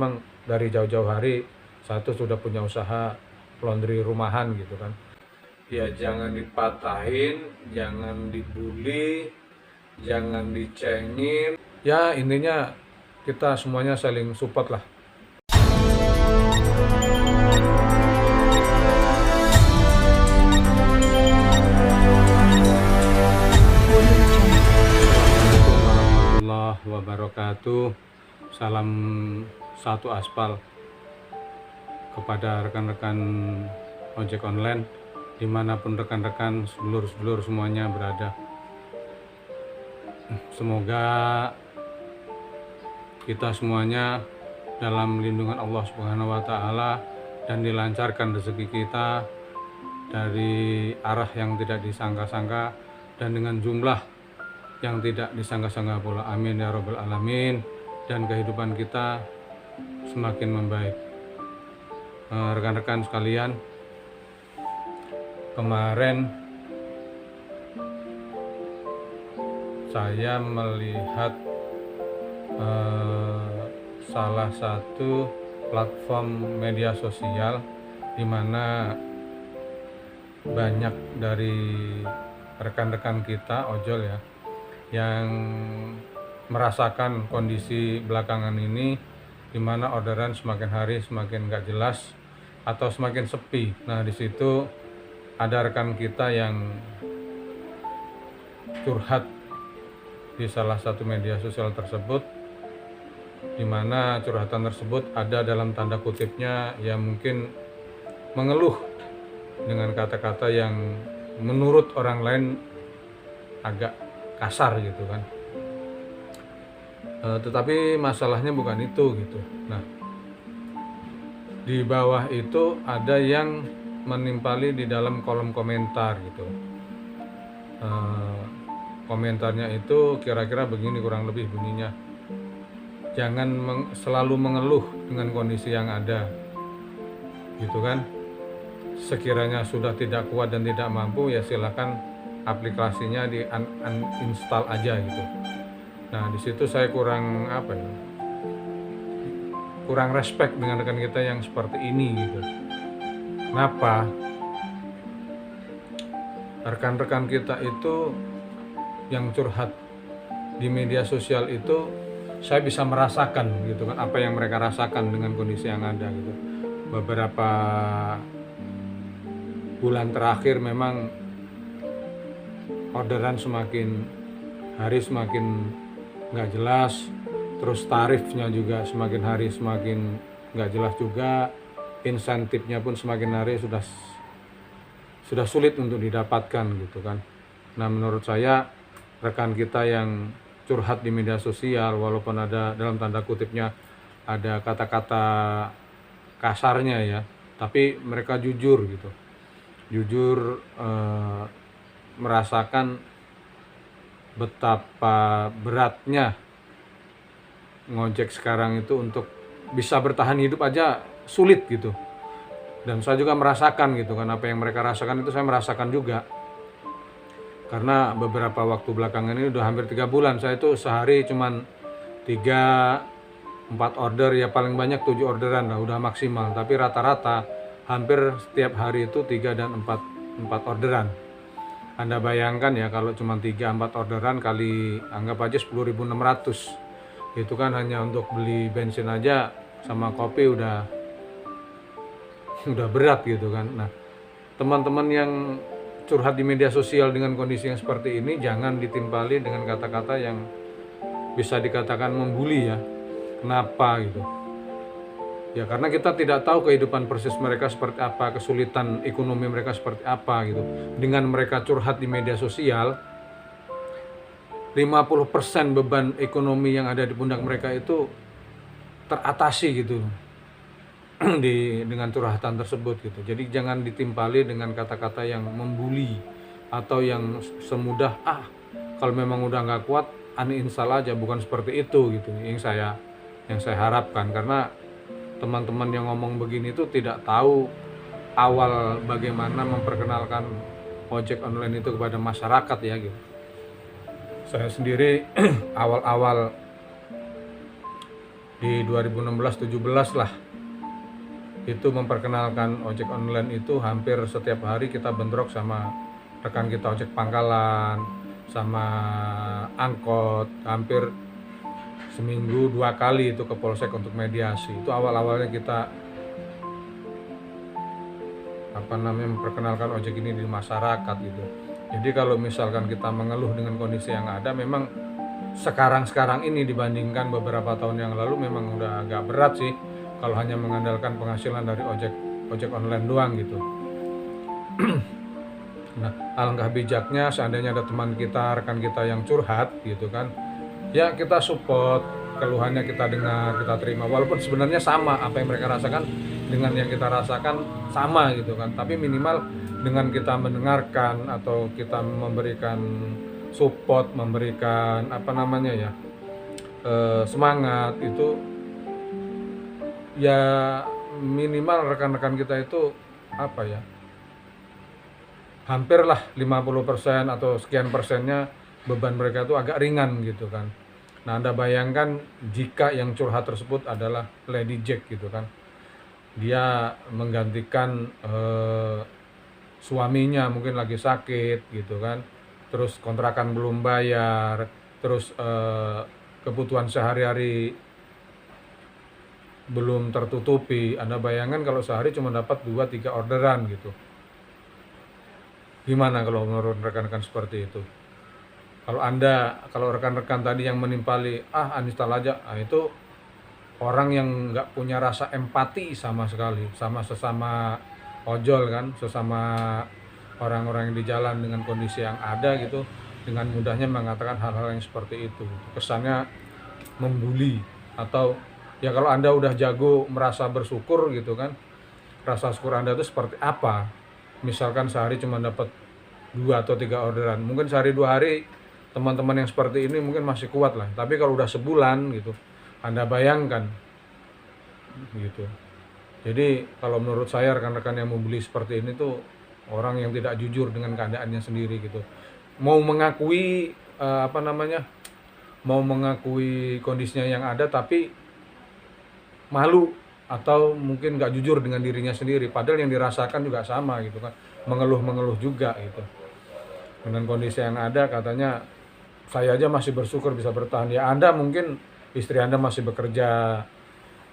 Memang dari jauh-jauh hari satu sudah punya usaha laundry rumahan gitu kan. Ya jangan dipatahin, jangan dibully, jangan dicengin. Ya intinya kita semuanya saling support lah. Assalamualaikum warahmatullahi wabarakatuh. Salam satu aspal kepada rekan-rekan ojek online dimanapun rekan-rekan sedulur-sedulur semuanya berada. Semoga kita semuanya dalam lindungan Allah Subhanahu wa Ta'ala dan dilancarkan rezeki kita dari arah yang tidak disangka-sangka dan dengan jumlah yang tidak disangka-sangka pula. Amin ya Rabbal Alamin. Dan kehidupan kita semakin membaik. Rekan-rekan sekalian, kemarin saya melihat salah satu platform media sosial di mana banyak dari rekan-rekan kita ojol ya yang merasakan kondisi belakangan ini di mana orderan semakin hari semakin nggak jelas atau semakin sepi. Nah, di situ ada rekan kita yang curhat di salah satu media sosial tersebut, di mana curhatan tersebut ada dalam tanda kutipnya ya mungkin mengeluh dengan kata-kata yang menurut orang lain agak kasar gitu kan. Tetapi masalahnya bukan itu gitu. Nah, di bawah itu ada yang menimpali di dalam kolom komentar gitu. Komentarnya itu kira-kira begini, kurang lebih bunyinya, jangan selalu mengeluh dengan kondisi yang ada gitu kan. Sekiranya sudah tidak kuat dan tidak mampu ya silakan aplikasinya di uninstall aja gitu. Nah, di situ saya kurang respect dengan rekan kita yang seperti ini gitu. Kenapa? Rekan-rekan kita itu yang curhat di media sosial itu saya bisa merasakan gitu kan apa yang mereka rasakan dengan kondisi yang ada gitu. Beberapa bulan terakhir memang orderan semakin hari semakin nggak jelas, terus tarifnya juga semakin hari semakin nggak jelas juga, insentifnya pun semakin hari sudah sulit untuk didapatkan gitu kan. Nah, menurut saya rekan kita yang curhat di media sosial walaupun ada dalam tanda kutipnya ada kata-kata kasarnya ya, tapi mereka jujur gitu, merasakan betapa beratnya ngojek sekarang itu untuk bisa bertahan hidup aja sulit gitu. Dan saya juga merasakan gitu kan apa yang mereka rasakan itu saya merasakan juga. Karena beberapa waktu belakangan ini udah hampir 3 bulan saya itu sehari cuman 3-4 order ya, paling banyak 7 orderan lah udah maksimal, tapi rata-rata hampir setiap hari itu 3 dan 4 orderan. Anda bayangkan ya kalau cuma 3-4 orderan kali anggap aja 10.600. Itu kan hanya untuk beli bensin aja sama kopi udah berat gitu kan. Nah, teman-teman yang curhat di media sosial dengan kondisi yang seperti ini jangan ditimpali dengan kata-kata yang bisa dikatakan membuli ya. Kenapa gitu? Ya karena kita tidak tahu kehidupan persis mereka seperti apa, kesulitan ekonomi mereka seperti apa gitu. Dengan mereka curhat di media sosial, 50% beban ekonomi yang ada di pundak mereka itu teratasi gitu dengan curhatan tersebut gitu. Jadi jangan ditimpali dengan kata-kata yang membuli atau yang semudah kalau memang udah nggak kuat uninstall aja, bukan seperti itu gitu yang saya harapkan. Karena teman-teman yang ngomong begini itu tidak tahu awal bagaimana memperkenalkan ojek online itu kepada masyarakat ya gitu. Saya sendiri awal-awal di 2016-17 lah, itu memperkenalkan ojek online itu hampir setiap hari kita bentrok sama rekan kita ojek pangkalan, sama angkot, hampir seminggu 2 kali itu ke polsek untuk mediasi. Itu awal-awalnya kita memperkenalkan ojek ini di masyarakat gitu. Jadi kalau misalkan kita mengeluh dengan kondisi yang ada, memang sekarang ini dibandingkan beberapa tahun yang lalu memang udah agak berat sih kalau hanya mengandalkan penghasilan dari ojek online doang gitu. Nah, alangkah bijaknya seandainya ada teman kita, rekan kita yang curhat gitu kan, ya kita support, keluhannya kita dengar, kita terima, walaupun sebenarnya sama apa yang mereka rasakan dengan yang kita rasakan sama gitu kan, tapi minimal dengan kita mendengarkan atau kita memberikan support, memberikan semangat itu, ya minimal rekan-rekan kita itu hampir lah 50% atau sekian persennya beban mereka itu agak ringan gitu kan. Nah, Anda bayangkan jika yang curhat tersebut adalah Lady Jack gitu kan. Dia menggantikan suaminya mungkin lagi sakit gitu kan. Terus kontrakan belum bayar, terus kebutuhan sehari-hari belum tertutupi. Anda bayangkan kalau sehari cuma dapat 2-3 orderan gitu. Gimana kalau menurut rekan-rekan seperti itu? Kalau rekan-rekan tadi yang menimpali, uninstall aja, itu orang yang nggak punya rasa empati sama sekali, sama sesama ojol kan, sesama orang-orang yang di jalan dengan kondisi yang ada gitu, dengan mudahnya mengatakan hal-hal yang seperti itu. Kesannya membuli, atau ya kalau Anda udah jago merasa bersyukur gitu kan, rasa syukur Anda itu seperti apa? Misalkan sehari cuma dapat 2 atau 3 orderan, mungkin sehari 2 hari teman-teman yang seperti ini mungkin masih kuat lah, tapi kalau udah sebulan gitu, Anda bayangkan gitu. Jadi kalau menurut saya rekan-rekan yang membeli seperti ini tuh orang yang tidak jujur dengan keadaannya sendiri gitu, mau mengakui mau mengakui kondisinya yang ada tapi malu atau mungkin nggak jujur dengan dirinya sendiri, padahal yang dirasakan juga sama gitu kan, mengeluh juga gitu. Dengan kondisi yang ada katanya, saya aja masih bersyukur bisa bertahan. Ya Anda mungkin istri Anda masih bekerja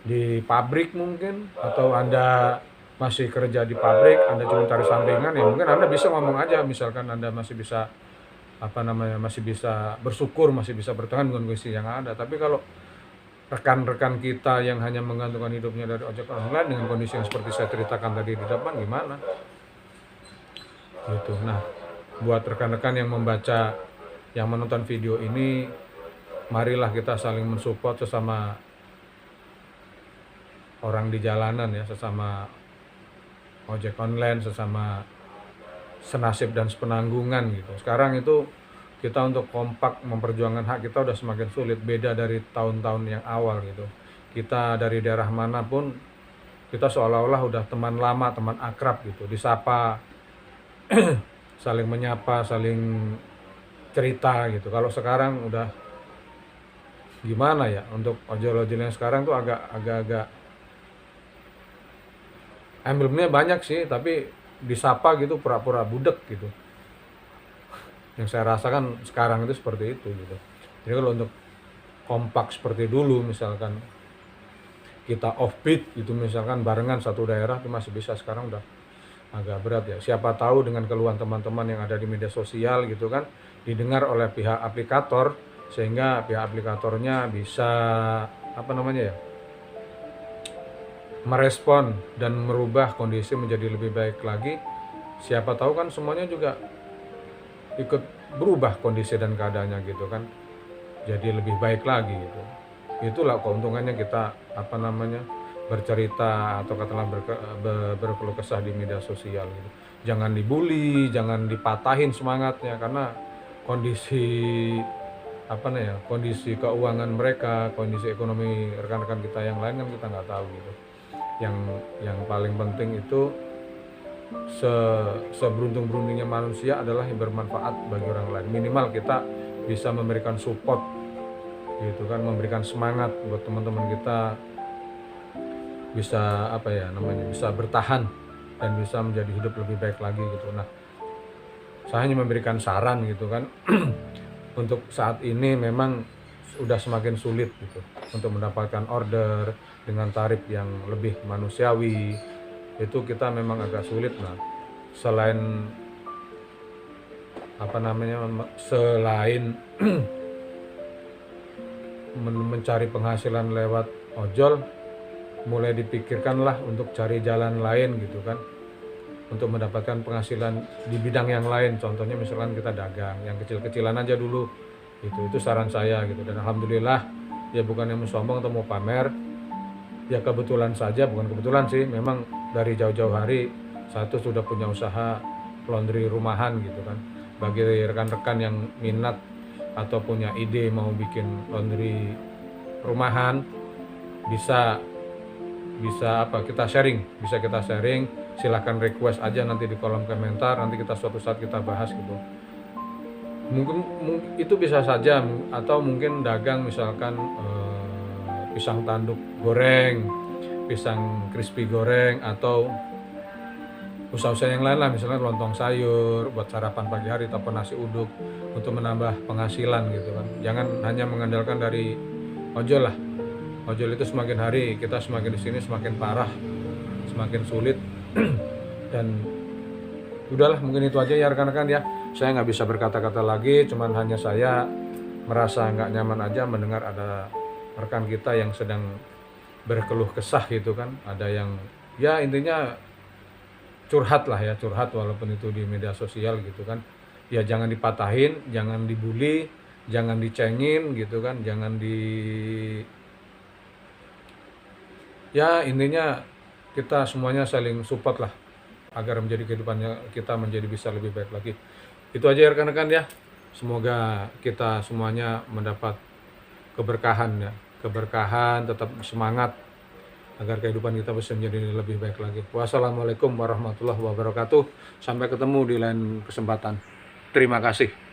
di pabrik mungkin, atau Anda masih kerja di pabrik, Anda cuma cari sampingan, ya mungkin Anda bisa ngomong aja, misalkan Anda masih bisa masih bisa bersyukur, masih bisa bertahan dengan kondisi yang ada. Tapi kalau rekan-rekan kita yang hanya menggantungkan hidupnya dari ojek online dengan kondisi yang seperti saya ceritakan tadi di depan, gimana gitu. Nah, buat rekan-rekan yang membaca, yang menonton video ini, marilah kita saling mensupport sesama orang di jalanan ya, sesama ojek online, sesama senasib dan sepenanggungan gitu. Sekarang itu kita untuk kompak memperjuangkan hak kita udah semakin sulit, beda dari tahun-tahun yang awal gitu. Kita dari daerah manapun, kita seolah-olah udah teman lama, teman akrab gitu, disapa, saling menyapa, saling cerita gitu. Kalau sekarang udah gimana ya, untuk ojol-ojol yang sekarang tuh agak emblemnya banyak sih, tapi disapa gitu pura-pura budek gitu. Yang saya rasakan sekarang itu seperti itu gitu. Jadi kalau untuk kompak seperti dulu, misalkan kita offbeat gitu, misalkan barengan satu daerah itu masih bisa, sekarang udah agak berat ya. Siapa tahu dengan keluhan teman-teman yang ada di media sosial gitu kan, didengar oleh pihak aplikator, sehingga pihak aplikatornya bisa merespon dan merubah kondisi menjadi lebih baik lagi. Siapa tahu kan semuanya juga ikut berubah kondisi dan keadaannya gitu kan, jadi lebih baik lagi gitu. Itulah keuntungannya kita bercerita atau katakanlah berkeluh kesah di media sosial gitu. Jangan dibully, jangan dipatahin semangatnya, karena kondisi keuangan mereka, kondisi ekonomi rekan-rekan kita yang lain kan kita nggak tahu gitu. Yang paling penting itu seberuntung-beruntungnya manusia adalah yang bermanfaat bagi orang lain. Minimal kita bisa memberikan support gitu kan, memberikan semangat buat teman-teman kita bisa bisa bertahan dan bisa menjadi hidup lebih baik lagi gitu. Nah, saya hanya memberikan saran gitu kan. Untuk saat ini memang sudah semakin sulit gitu untuk mendapatkan order dengan tarif yang lebih manusiawi. Itu kita memang agak sulit. Nah, selain selain mencari penghasilan lewat ojol, mulai dipikirkanlah untuk cari jalan lain gitu kan, untuk mendapatkan penghasilan di bidang yang lain. Contohnya misalkan kita dagang yang kecil-kecilan aja dulu, itu saran saya gitu. Dan alhamdulillah, ya bukan yang mau sombong atau mau pamer, ya kebetulan saja, bukan kebetulan sih, memang dari jauh-jauh hari satu sudah punya usaha laundry rumahan gitu kan. Bagi rekan-rekan yang minat atau punya ide mau bikin laundry rumahan, bisa kita sharing, silahkan request aja nanti di kolom komentar, nanti kita suatu saat kita bahas gitu. Mungkin itu bisa saja, atau mungkin dagang misalkan pisang tanduk goreng, pisang crispy goreng, atau usaha-usaha yang lain lah, misalnya lontong sayur buat sarapan pagi hari ataupun nasi uduk untuk menambah penghasilan gitu kan. Jangan hanya mengandalkan dari ojol lah. Ojol itu semakin hari kita semakin di sini semakin parah, semakin sulit. Dan udahlah, mungkin itu aja ya rekan-rekan ya. Saya nggak bisa berkata-kata lagi, cuman hanya saya merasa nggak nyaman aja mendengar ada rekan kita yang sedang berkeluh kesah gitu kan. Ada yang ya intinya curhat walaupun itu di media sosial gitu kan. Ya jangan dipatahin, jangan dibully, jangan dicengin gitu kan, ya intinya kita semuanya saling support lah agar menjadi kehidupannya kita menjadi bisa lebih baik lagi. Itu aja ya rekan-rekan ya. Semoga kita semuanya mendapat keberkahan ya, tetap semangat agar kehidupan kita bisa menjadi lebih baik lagi. Wassalamualaikum warahmatullahi wabarakatuh. Sampai ketemu di lain kesempatan. Terima kasih.